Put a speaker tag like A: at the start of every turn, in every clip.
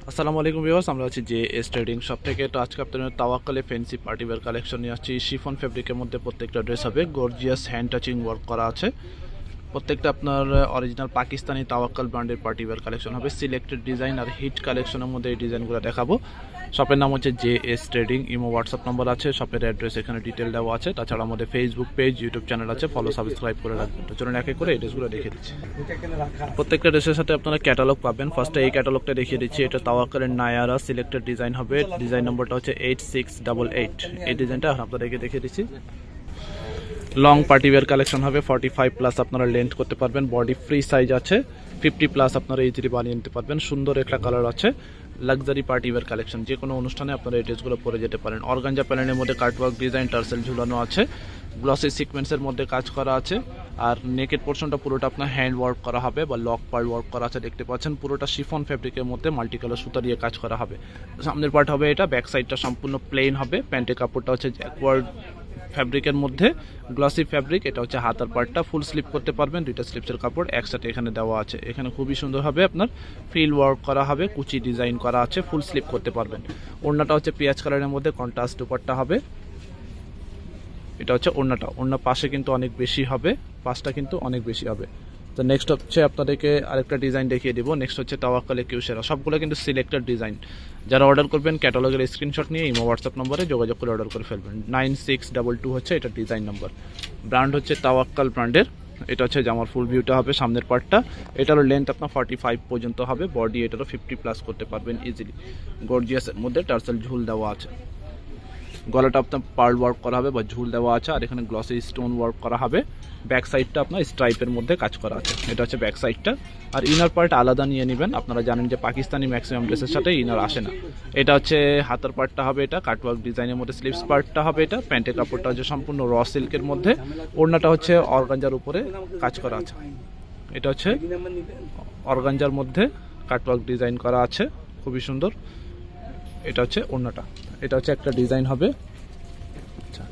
A: আসসালামু আলাইকুম ভিউয়ার্স, আমরা আছি যে এস ট্রেডিং শপ থেকে। তো আজকে আপনাদের তাওয়াক্কালে ফ্যান্সি পার্টিওয়্যার কালেকশন নিয়ে আসছি। শিফন ফেব্রিকের মধ্যে প্রত্যেকটা ড্রেস হবে গর্জিয়াস হ্যান্ড টাচিং ওয়ার্ক করা আছে। প্রত্যেকটা আপনার অরিজিনাল পাকিস্তানি তাওয়াক্কাল ব্র্যান্ডের পার্টিওয়্যার কালেকশন হবে। সিলেক্টেড ডিজাইন আর হিট কালেকশনের মধ্যে এই ডিজাইনগুলো দেখাবো। শপের নাম হচ্ছে যে S trading. Imo WhatsApp number আছে, শপের অ্যাড্রেস এখানে ডিটেল দেওয়া আছে। তাছাড়া আমাদের ফেসবুক পেজ, ইউটিউব চ্যানেল আছে, ফলো সাবস্ক্রাইব করে রাখবেন। তো চলুন এক এক করে এই ড্রেসগুলো দেখে দিচ্ছি। প্রত্যেকটা ড্রেসের সাথে আপনারা ক্যাটালগ পাবেন। ফার্স্টে এই ক্যাটালগটা দেখিয়ে দিচ্ছি। এটা তাওয়াক্কালের নায়ারা সিলেক্টেড ডিজাইন হবে। ডিজাইন নম্বরটা হচ্ছে 8688। এই ডিজাইনটা আপনাদেরকে দেখিয়ে দিচ্ছি। লং পার্টিওয়্যার কালেকশন হবে। 45+ আপনারা লেন্থ করতে পারবেন। বডি ফ্রি সাইজ আছে। 50+ আপনারা ইজিলি বানিয়ে নিতে পারবেন। সুন্দর একটা কালার আছে। লাক্সারি পার্টিওয়্যার কালেকশন, যে কোনো অনুষ্ঠানে আপনারা এই ড্রেসগুলো পরে যেতে পারেন। অর্গানজা প্যানেলের মধ্যে কাটওয়ার্ক ডিজাইন টার্সেল ঝুলানো আছে। গ্লসি সিকোয়েন্সের মধ্যে কাজ করা আছে। আর নেকের পোর্শনটা পুরোটা আপনার হ্যান্ড ওয়ার্ক করা হবে বা লক পার্ল ওয়ার্ক করা আছে, দেখতে পাচ্ছেন। পুরোটা শিফন ফ্যাব্রিকের মধ্যে মাল্টি কালার সুতা দিয়ে কাজ করা হবে। সামনের পার্ট হবে এটা, ব্যাক সাইডটা সম্পূর্ণ প্লেন হবে। প্যান্টের কাপড়টা হচ্ছে জ্যাকওয়ার্ড ফ্যাব্রিকের মধ্যে গ্লসি ফ্যাব্রিক। এটা হচ্ছে হাতার পার্টটা, ফুল স্লিপ করতে পারবেন। দুইটা স্লিপসের কাপড় একসাথে এখানে দেওয়া আছে। এখানে খুবই সুন্দর হবে, আপনার ফিল ওয়ার্ক করা হবে, কুচি ডিজাইন করা আছে, ফুল স্লিপ করতে পারবেন। ওড়নাটা হচ্ছে পেঁয়াজ কালারের মধ্যে কন্ট্রাস্ট দুপাট্টা হবে। এটা হচ্ছে ওড়নাটা। ওড়না পাশে কিন্তু অনেক বেশি হবে, পাশটা কিন্তু অনেক বেশি হবে। তো নেক্সট হচ্ছে আপনাদেরকে আরেকটা ডিজাইন দেখিয়ে দিব। নেক্সট হচ্ছে তাওয়াক্কালে কিউশেরা। সবগুলো কিন্তু সিলেক্টেড ডিজাইন। যারা অর্ডার করবেন ক্যাটালগের স্ক্রিনশট নিয়ে ইমো হোয়াটসঅ্যাপ নম্বরে যোগাযোগ করে অর্ডার করে ফেলবেন। 9622 হচ্ছে এটা ডিজাইন নম্বর। ব্র্যান্ড হচ্ছে তাওয়াক্কাল ব্র্যান্ডের। এটা হচ্ছে জামার ফুল ভিউটা হবে, সামনের পার্টটা। এটারও লেন্থ আপনার 45 পর্যন্ত হবে। বডি এটারও 50+ করতে পারবেন ইজিলি। গর্জিয়াসের মধ্যে টার্সেল ঝুল দেওয়া আছে। গলাটা আপনার পার্ল ওয়ার্ক করা হবে বা ঝুল দেওয়া আছে। আর এখানে গ্লসি স্টোন ওয়ার্ক করা হবে। ব্যাক সাইডটা আপনার স্ট্রাইপের মধ্যে কাজ করা আছে। এটা হচ্ছে ব্যাক সাইডটা। আর ইনার পার্ট আলাদা নিয়ে নেবেন। আপনারা জানেন যে পাকিস্তানি ম্যাক্সিমাম ড্রেসের সাথে ইনার আসে না। এটা হচ্ছে হাতার পার্টটা হবে, এটা কাটওয়ার্ক ডিজাইনের মধ্যে স্লিভস পার্টটা হবে। এটা প্যান্টের কাপড়টা হচ্ছে সম্পূর্ণ র সিল্কের মধ্যে। ওড়নাটা হচ্ছে অর্গানজার উপরে কাজ করা আছে। এটা হচ্ছে অর্গানজার মধ্যে কাটওয়ার্ক ডিজাইন করা আছে, খুবই সুন্দর। এটা হচ্ছে ওড়নাটা। এটা হচ্ছে একটা ডিজাইন হবে। আচ্ছা,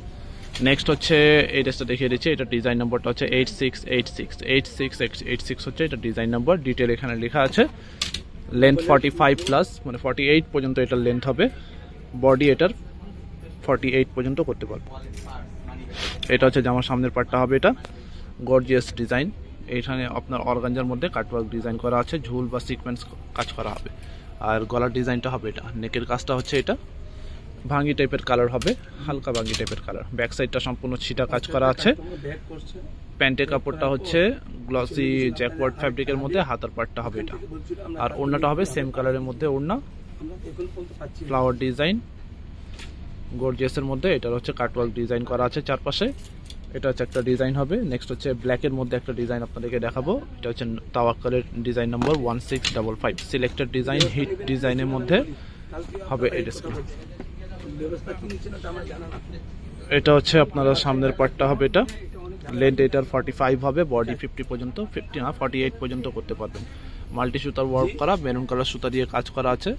A: নেক্সট হচ্ছে এই ড্রেসটা দেখিয়ে দিচ্ছি। এটা ডিজাইন নম্বরটা হচ্ছে 8686 হচ্ছে এটা ডিজাইন নম্বর। ডিটেল এখানে লেখা আছে। লেন্থ 45+ মানে 48 পর্যন্ত এটার লেন্থ হবে। বডি এটার 48 পর্যন্ত করতে পারবো। এটা হচ্ছে জামার সামনের পার্টটা হবে। এটা গর্জিয়াস ডিজাইন। এখানে আপনার অর্গানজার মধ্যে কাটওয়ার্ক ডিজাইন করা আছে, ঝুল বা সিকোয়েন্স কাজ করা হবে। আর গলার ডিজাইনটা হবে এটা। নেকের কাজটা হচ্ছে এটা ভাঙ্গি টাইপের কালার হবে, হালকা ভাঙ্গি টাইপের কালার। ব্যাক সাইডটা সম্পূর্ণ ছিটা কাজ করা আছে। প্যান্টের কাপড়টা হচ্ছে গ্লসি জ্যাকওয়ার্ড ফ্যাব্রিকের মধ্যে, হাতার পার্টটা হবে এটা। আর ওড়নাটা হবে সেম কালারের মধ্যে ওড়না, ফ্লাওয়ার ডিজাইন গর্জিয়াসের মধ্যে। এটার হচ্ছে কাটওয়ার্ক ডিজাইন করা আছে চারপাশে। এটা হচ্ছে একটা ডিজাইন হবে। নেক্সট হচ্ছে ব্ল্যাকের মধ্যে একটা ডিজাইন আপনাদেরকে দেখাবো। এটা হচ্ছে তাওয়াক্কালের design number 1655। Selected design hit ডিজাইনের মধ্যে হবে এই ড্রেসগুলো। এটা হচ্ছে আপনারা সামনের পার্টটা হবে। এটা লেন্থ এটার 45 হবে। বডি 50 পর্যন্ত, 48 পর্যন্ত করতে পারবেন। মাল্টি সুতার ওয়ার্ক করা, মেরুন কালার সুতা দিয়ে কাজ করা আছে।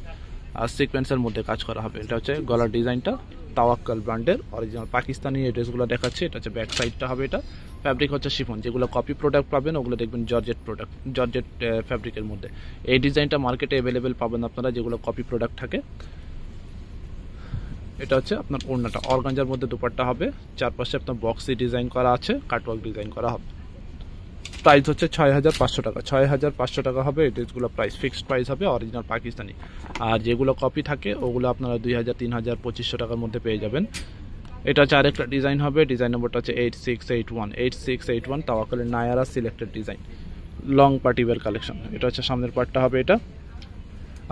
A: আর সিকোয়েন্সের মধ্যে কাজ করা হবে। এটা হচ্ছে গলার ডিজাইনটা। তাওয়াক্কাল ব্র্যান্ডের অরিজিনাল পাকিস্তানি এই ড্রেসগুলো দেখাচ্ছে। এটা হচ্ছে ব্যাক সাইডটা হবে। এটা ফ্যাব্রিক হচ্ছে শিফন। যেগুলো কপি প্রোডাক্ট পাবেন ওগুলো দেখবেন জর্জেট প্রোডাক্ট, জর্জেট ফ্যাব্রিকের মধ্যে। এই ডিজাইনটা মার্কেটে অ্যাভেলেবেল পাবেন আপনারা, যেগুলো কপি প্রোডাক্ট থাকে। এটা হচ্ছে আপনার ওড়নাটা। অর্গানজার মধ্যে দুপাট্টা হবে। চারপাশে আপনার বক্সি ডিজাইন করা আছে, কাটওয়ার্ক ডিজাইন করা হবে। প্রাইস হচ্ছে 6500 টাকা। 6500 টাকা হবে এই ড্রেসগুলো প্রাইস। ফিক্সড প্রাইস হবে, অরিজিনাল পাকিস্তানি। আর যেগুলো কপি থাকে ওগুলো আপনারা 2000, 3000, 2500 টাকার মধ্যে পেয়ে যাবেন। এটা হচ্ছে আরেকটা ডিজাইন হবে। ডিজাইন নম্বরটা হচ্ছে 8681। তাওয়াক্কালের Nayara selected design, long partywear collection. এটা হচ্ছে সামনের পার্টটা হবে। এটা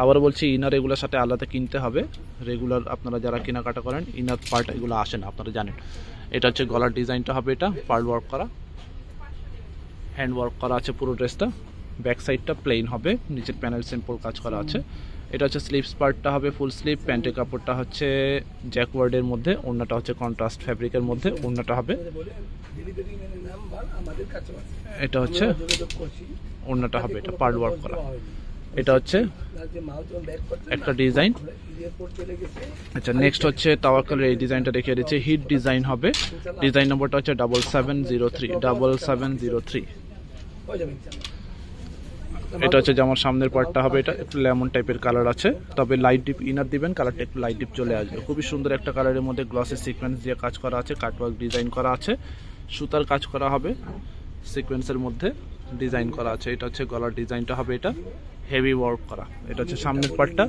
A: আবার বলছি, ইনার এগুলোর সাথে আলাদা কিনতে হবে। রেগুলার আপনারা যারা কেনাকাটা করেন ইনার পার্ট এগুলো আসে না, আপনারা জানেন। এটা হচ্ছে গলার ডিজাইনটা হবে। এটা পার্ল ওয়ার্ক করা, হ্যান্ড ওয়ার্ক করা আছে পুরো ড্রেসটা। ব্যাক সাইডটা প্লেন হবে, নিচের প্যানেল সিম্পল কাজ করা আছে। এটা হচ্ছে স্লিভস পার্টটা হবে ফুল স্লিভ। প্যান্টের কাপড়টা হচ্ছে জ্যাকওয়ার্ডের মধ্যে। ওড়নাটা হচ্ছে কন্ট্রাস্ট ফ্যাব্রিকের মধ্যে ওড়নাটা হবে। এটা হচ্ছে ওড়নাটা হবে। এটা পার্ল ওয়ার্ক করা। এটা হচ্ছে একটা ডিজাইন। আচ্ছা, নেক্সট হচ্ছে তাওয়াক্কালের এই ডিজাইনটা দেখিয়ে দিচ্ছে। হিট ডিজাইন হবে। ডিজাইন নম্বরটা হচ্ছে 7703। এটা হচ্ছে জামার সামনের পার্টটা হবে, এটা একটু লেমন টাইপের কালার আছে, তবে লাইট ডিপ ইনার দিবেন, কালারটা একটু লাইট ডিপ চলে আসবে। খুবই সুন্দর একটা কালারের মধ্যে গ্লসি সিকোয়েন্স দিয়ে কাজ করা আছে, কাটওয়ার্ক ডিজাইন করা আছে, সুতার কাজ করা হবে, সিকোয়েন্সের মধ্যে ডিজাইন করা আছে। এটা হচ্ছে গলার ডিজাইনটা হবে, এটা হেভি ওয়ার্ক করা। এটা হচ্ছে সামনের পার্টটা,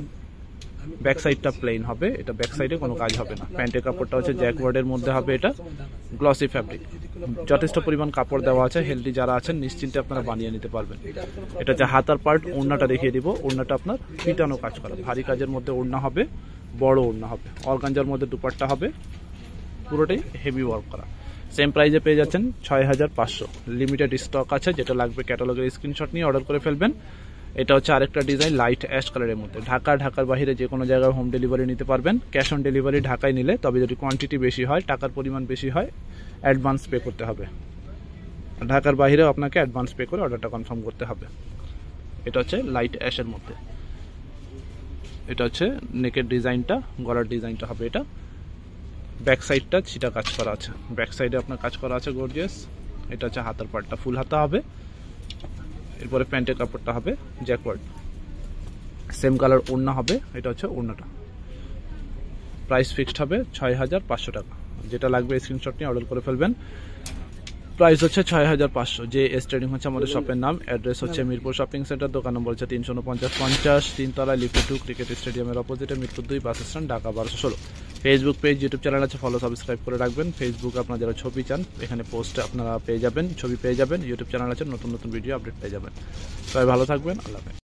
A: ব্যাক সাইডটা প্লেন হবে, এটা ব্যাক সাইডে কোনো কাজ হবে না। প্যান্টের কাপড়টা হচ্ছে জ্যাকওয়ার্ডের মধ্যে হবে, এটা গ্লসি ফ্যাব্রিক, যথেষ্ট পরিমাণ কাপড় দেওয়া আছে, হেলদি যারা আছেন নিশ্চিন্তে আপনারা বানিয়ে নিতে পারবেন। এটা হচ্ছে হাতার পার্ট, ওড়নাটা দেখিয়ে দিব। ওড়নাটা আপনার পিটানো কাজ করা, ভারী কাজের মধ্যে ওড়না হবে, বড় ওড়না হবে, অর্গানজার মধ্যে দুপাট্টা হবে, পুরোটাই হেভি ওয়ার্ক করা। সেম প্রাইসে পেয়ে যাচ্ছেন 6500। লিমিটেড স্টক আছে, যেটা লাগবে ক্যাটালগের স্ক্রিনশট নিয়ে অর্ডার করে ফেলবেন। এটা হচ্ছে আরেকটা ডিজাইন লাইট অ্যাশ কালারের মধ্যে, ঢাকার বাইরে যে কোনো জায়গায় হোম ডেলিভারি নিতে পারবেন। ক্যাশ অন ডেলিভারি ঢাকায় নিলে, তবে যদি কোয়ান্টিটি বেশি হয়, টাকার পরিমাণ বেশি হয়, অ্যাডভান্স পে করতে হবে। ঢাকার বাইরেও আপনাকে অ্যাডভান্স পে করে অর্ডারটা কনফার্ম করতে হবে। এটা হচ্ছে লাইট অ্যাশের মধ্যে। এটা হচ্ছে নেকের ডিজাইনটা, গলার ডিজাইনটা হবে, এটা ব্যাক সাইডটা ছিটা কাজ করা আছে, ব্যাক সাইডে আপনার কাজ করা আছে গর্জিয়াস। এটা হচ্ছে হাতার পার্টটা, ফুল হাতা হবে। এরপরে প্যান্টের কাপড়টা হবে জ্যাকওয়ার্ড, সেম কালার ওড়না হবে। এটা হচ্ছে ওড়নাটা। প্রাইস ফিক্সড হবে 6500 টাকা। যেটা লাগবে স্ক্রিনশট নিয়ে অর্ডার করে ফেলবেন। প্রাইস হচ্ছে 6500। যে এস ট্রেডিং হচ্ছে আমাদের শপের নাম। অ্যাড্রেস হচ্ছে মিরপুর শপিং সেন্টার, দোকান নম্বর হচ্ছে 349-50, 3 তলায়, লিফট 2, ক্রিকেট স্টেডিয়ামের অপোজিটে, Mirpur 2 bus stand, Dhaka 1216। Facebook page, YouTube channel আছে, ফলো সাবস্ক্রাইব করে রাখবেন। ফেসবুক আপনারা যারা ছবি চান, এখানে পোস্ট আপনারা পেয়ে যাবেন, ছবি পেয়ে যাবেন। ইউটিউব চ্যানেল আছে, নতুন নতুন ভিডিও আপডেট পেয়ে যাবেন। সবাই ভালো থাকবেন, আল্লাহ হাফেজ।